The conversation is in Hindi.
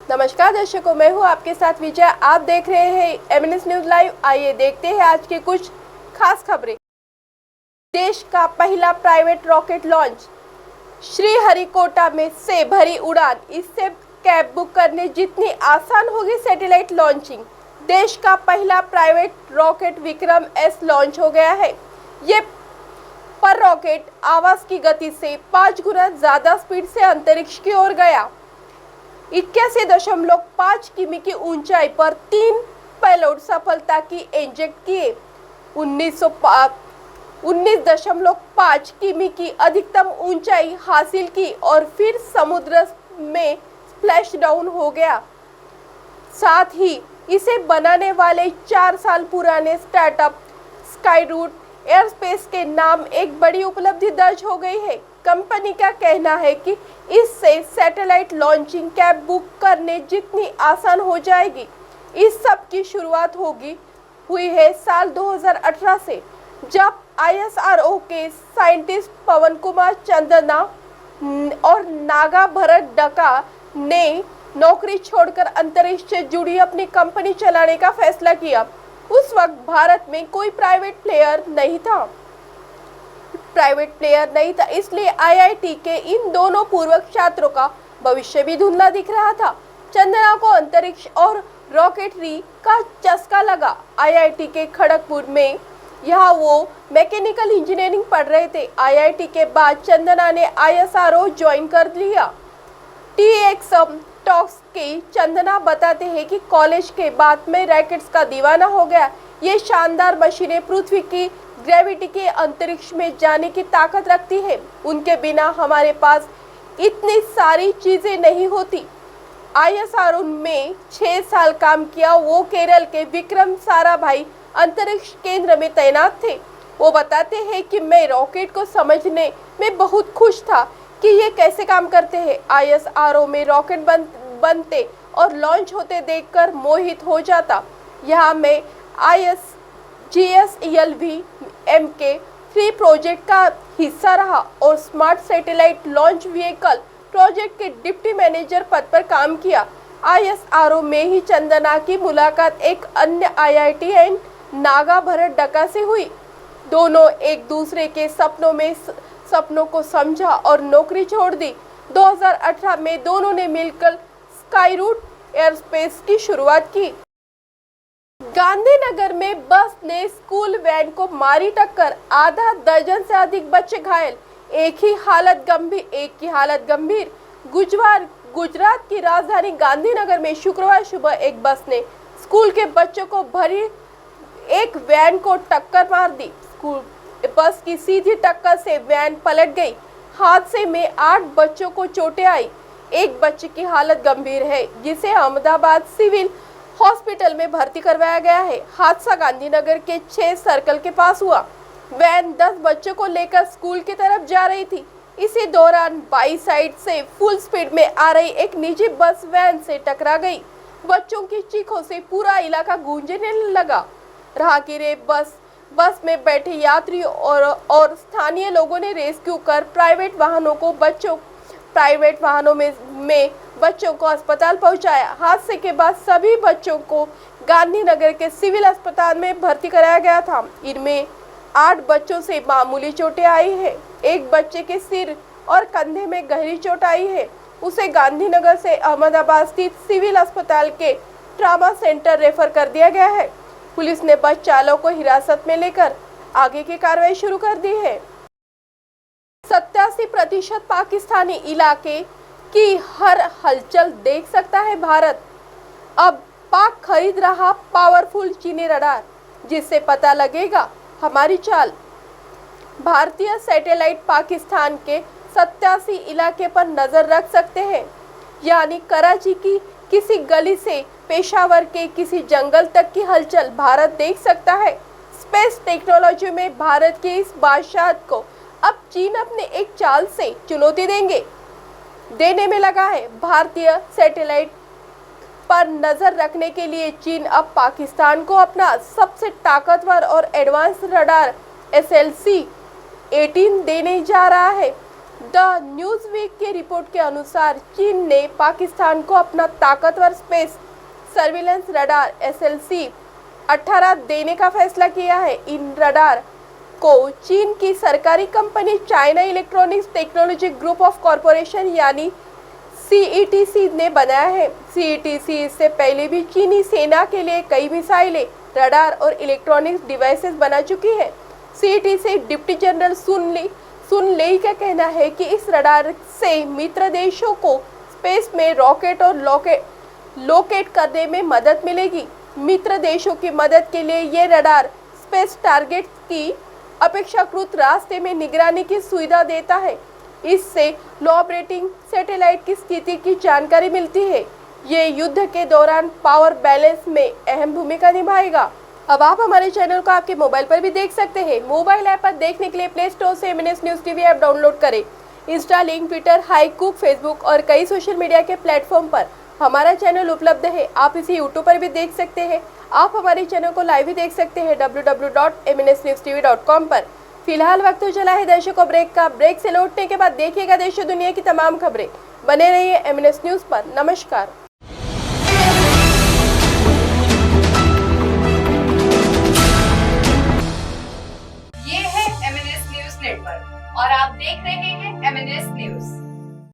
नमस्कार दर्शकों, मैं हूं आपके साथ विजय। आप देख रहे हैं एमएनएस न्यूज लाइव। आइए देखते हैं आज की कुछ खास खबरें। देश का पहला प्राइवेट रॉकेट लॉन्च, श्रीहरिकोटा में से भरी उड़ान। इससे कैब बुक करने जितनी आसान होगी सैटेलाइट लॉन्चिंग। देश का पहला private rocket Vikram S launch हो गया है। ये पर रॉकेट आवाज की गति से 5 गुना ज्यादा स्पीड से अंतरिक्ष की ओर गया। 81.5 किमी की ऊंचाई पर 3 पेलोड सफलता की इंजेक्ट किए। 19.5 किमी की अधिकतम ऊंचाई हासिल की और फिर समुद्र में स्प्लैश डाउन हो गया। साथ ही इसे बनाने वाले 4 साल पुराने स्टार्टअप स्काईरूट एयरस्पेस के नाम एक बड़ी उपलब्धि दर्ज हो गई है। कंपनी का कहना है कि इससे सैटेलाइट लॉन्चिंग कैब बुक करने जितनी आसान हो जाएगी। इस सब की शुरुआत हुई है साल 2018 से, जब ISRO के साइंटिस्ट पवन कुमार चंदना और नागा भरत डका ने नौकरी छोड़कर अंतरिक्ष से जुड़ी अपनी कंपनी चलाने का फैसला किया। उस वक्त भारत में कोई प्राइवेट प्लेयर नहीं था, इसलिए IIT के इन दोनों पूर्व छात्रों का भविष्य भी धुंधला दिख रहा था। चंदना को अंतरिक्ष और रॉकेटरी का चस्का लगा। IIT के खड़गपुर में यहाँ वो मैकेनिकल इंजीनियरिंग पढ़ रहे थे। IIT के बाद चंदना ने ISRO ज्वाइन कर लिया। TX टॉक्स के चंदना बताते हैं कि कॉलेज के बाद में रॉकेट्स का दीवाना हो गया। ये शानदार मशीनें पृथ्वी की ग्रेविटी के अंतरिक्ष में जाने की ताकत रखती है। उनके बिना हमारे पास इतनी सारी चीजें नहीं होती। ISRO में 6 साल काम किया। वो केरल के विक्रम साराभाई अंतरिक्ष केंद्र में तैनात थे। वो बताते हैं कि मैं रॉकेट को समझने में बहुत खुश था कि ये कैसे काम करते हैं। ISRO में रॉकेट बनते और लॉन्च होते देखकर मोहित हो जाता। यहाँ मैं GSLV-MK3 प्रोजेक्ट का हिस्सा रहा और smart satellite launch vehicle project के डिप्टी मैनेजर पद पर काम किया। ISRO में ही चंदना की मुलाकात एक अन्य IIT एंड नागा भरत डका से हुई। दोनों एक दूसरे के सपनों को समझा और नौकरी छोड़ दी। 2018 में दोनों ने मिलकर स्काईरूट एयरस्पेस की शुरुआत की। गांधीनगर में बस ने स्कूल वैन को मारी टक्कर, आधा दर्जन से अधिक बच्चे घायल, एक की हालत गंभीर। गुजरात की राजधानी गांधीनगर में शुक्रवार सुबह एक बस ने स्कूल के बच्चों को भरी एक वैन को टक्कर मार दी। स्कूल बस की सीधी टक्कर से वैन पलट गई। हादसे में 8 बच्चों को चोटें आई। एक बच्चे की हालत गंभीर है, जिसे अहमदाबाद सिविल हॉस्पिटल में भर्ती करवाया गया है। हादसा गांधीनगर के 6 सर्कल के पास हुआ। वैन 10 बच्चों को लेकर स्कूल की तरफ जा रही थी। इसी दौरान बाई साइड से फुल स्पीड में आ रही एक निजी बस वैन से टकरा गई। बच्चों की चीखों से पूरा इलाका गूंजने लगा। राहगीर बस में बैठे यात्रियों और स्थानीय लोगों ने रेस्क्यू कर प्राइवेट वाहनों में बच्चों को अस्पताल पहुंचाया। हादसे के बाद सभी बच्चों को गांधीनगर के सिविल अस्पताल में भर्ती कराया गया था। इनमें 8 बच्चों से मामूली चोटें आई है। एक बच्चे के सिर और कंधे में गहरी चोट आई है। उसे गांधीनगर से अहमदाबाद स्थित सिविल अस्पताल के ट्रॉमा सेंटर रेफर कर दिया गया है। पुलिस ने बस चालक को हिरासत में लेकर आगे की कार्रवाई शुरू कर दी है। 87% पाकिस्तानी इलाके की हर हलचल देख सकता है भारत। अब पाक खरीद रहा पावरफुल चीनी रडार, जिससे पता लगेगा हमारी चाल। भारतीय सैटेलाइट पाकिस्तान के 87 इलाके पर नजर रख सकते हैं, यानी कराची की किसी गली से पेशावर के किसी जंगल तक की हलचल भारत देख सकता है। स्पेस टेक्नोलॉजी में भारत की इस बादशाहत को अब चीन अपने एक चाल से चुनौती देने में लगा है। भारतीय सैटेलाइट पर नजर रखने के लिए चीन अब पाकिस्तान को अपना सबसे ताकतवर और एडवांस रडार SLC-18 देने जा रहा है। द न्यूज वीक की रिपोर्ट के अनुसार चीन ने पाकिस्तान को अपना ताकतवर स्पेस सर्विलेंस रडार SLC-18 देने का फैसला किया है। इन रडार को चीन की सरकारी company China electronics technology group of corporation यानी CETC ने बनाया है। CETC इससे पहले भी चीनी सेना के लिए कई मिसाइलें, रडार और इलेक्ट्रॉनिक्स डिवाइसेस बना चुकी है। CETC डिप्टी जनरल सुन लेई का कहना है कि इस रडार से मित्र देशों को स्पेस में रॉकेट और लोकेट करने में मदद मिलेगी। मित्र देशों की मदद के लिए ये रडार स्पेस टारगेट की अपेक्षाकृत रास्ते में निगरानी की सुविधा देता है। इससे लो ऑपरेटिंग सैटेलाइट की स्थिति की जानकारी मिलती है। ये युद्ध के दौरान पावर बैलेंस में अहम भूमिका निभाएगा। अब आप हमारे चैनल को आपके मोबाइल पर भी देख सकते हैं। मोबाइल ऐप पर देखने के लिए प्ले स्टोर से MNS news TV app download करें। इंस्टा, लिंक, ट्विटर, हाईकूक, फेसबुक और कई सोशल मीडिया के प्लेटफॉर्म पर हमारा चैनल उपलब्ध है। आप इसे यूट्यूब पर भी देख सकते हैं। आप हमारे चैनल को लाइव भी देख सकते हैं www.mnsnewstv.com पर। फिलहाल वक्त तो चला है दर्शकों ब्रेक का। ब्रेक से लौटने के बाद देखिएगा देश और दुनिया की तमाम खबरें। बने रहिए MNS न्यूज पर। नमस्कार। ये है MNS न्यूज नेटवर्क और आप देख रहे हैं MNS न्यूज।